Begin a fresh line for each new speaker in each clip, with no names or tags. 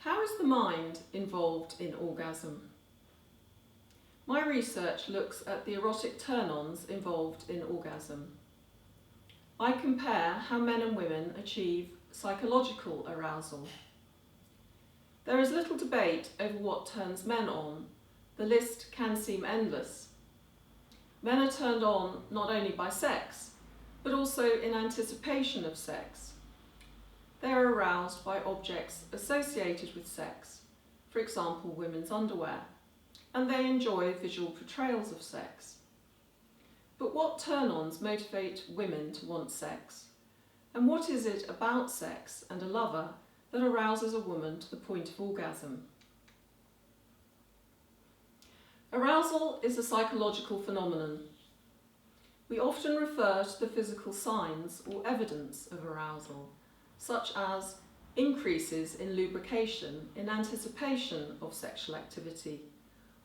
How is the mind involved in orgasm? My research looks at the erotic turn-ons involved in orgasm. I compare how men and women achieve psychological arousal. There is little debate over what turns men on. The list can seem endless. Men are turned on not only by sex, but also in anticipation of sex. They are aroused by objects associated with sex, for example, women's underwear, and they enjoy visual portrayals of sex. But what turn-ons motivate women to want sex? And what is it about sex and a lover that arouses a woman to the point of orgasm? Arousal is a psychological phenomenon. We often refer to the physical signs or evidence of arousal, such as increases in lubrication in anticipation of sexual activity,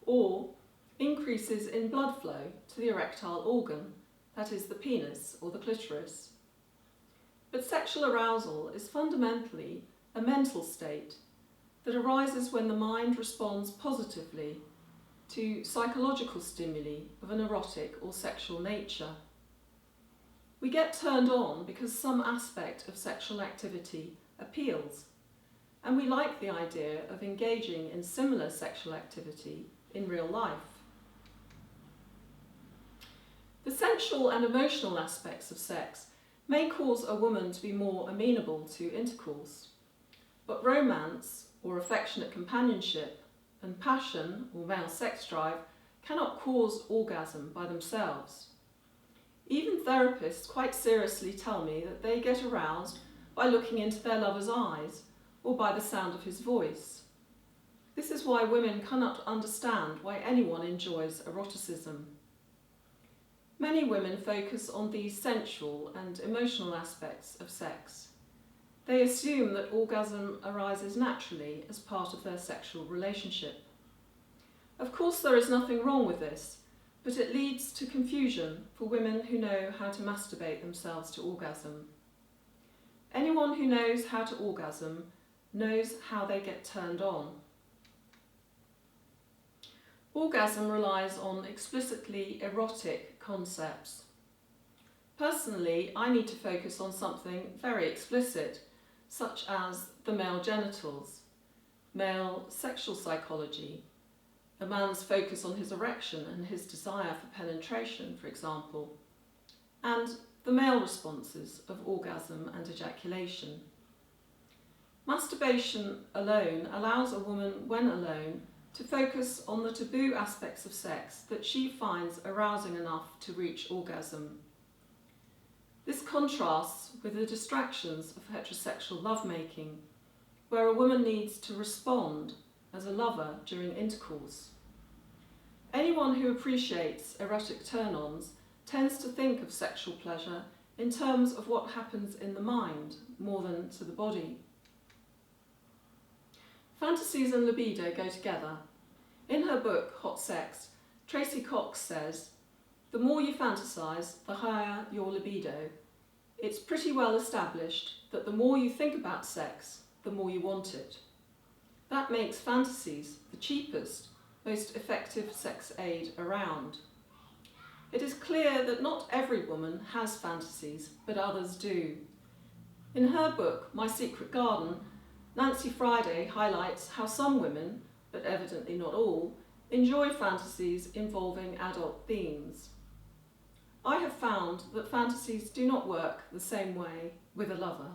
or increases in blood flow to the erectile organ, that is the penis or the clitoris. But sexual arousal is fundamentally a mental state that arises when the mind responds positively to psychological stimuli of an erotic or sexual nature. We get turned on because some aspect of sexual activity appeals, and we like the idea of engaging in similar sexual activity in real life. The sensual and emotional aspects of sex may cause a woman to be more amenable to intercourse, but romance or affectionate companionship and passion or male sex drive cannot cause orgasm by themselves. Even therapists quite seriously tell me that they get aroused by looking into their lover's eyes or by the sound of his voice. This is why women cannot understand why anyone enjoys eroticism. Many women focus on these sensual and emotional aspects of sex. They assume that orgasm arises naturally as part of their sexual relationship. Of course, there is nothing wrong with this, but it leads to confusion for women who know how to masturbate themselves to orgasm. Anyone who knows how to orgasm knows how they get turned on. Orgasm relies on explicitly erotic concepts. Personally, I need to focus on something very explicit, such as the male genitals, male sexual psychology, a man's focus on his erection and his desire for penetration, for example, and the male responses of orgasm and ejaculation. Masturbation alone allows a woman, when alone, to focus on the taboo aspects of sex that she finds arousing enough to reach orgasm. This contrasts with the distractions of heterosexual lovemaking, where a woman needs to respond as a lover during intercourse. Anyone who appreciates erotic turn-ons tends to think of sexual pleasure in terms of what happens in the mind more than to the body. Fantasies and libido go together. In her book, Hot Sex, Tracy Cox says, "The more you fantasize, the higher your libido. It's pretty well established that the more you think about sex, the more you want it. That makes fantasies the cheapest, most effective sex aid around." It is clear that not every woman has fantasies, but others do. In her book, My Secret Garden, Nancy Friday highlights how some women, but evidently not all, enjoy fantasies involving adult themes. I have found that fantasies do not work the same way with a lover.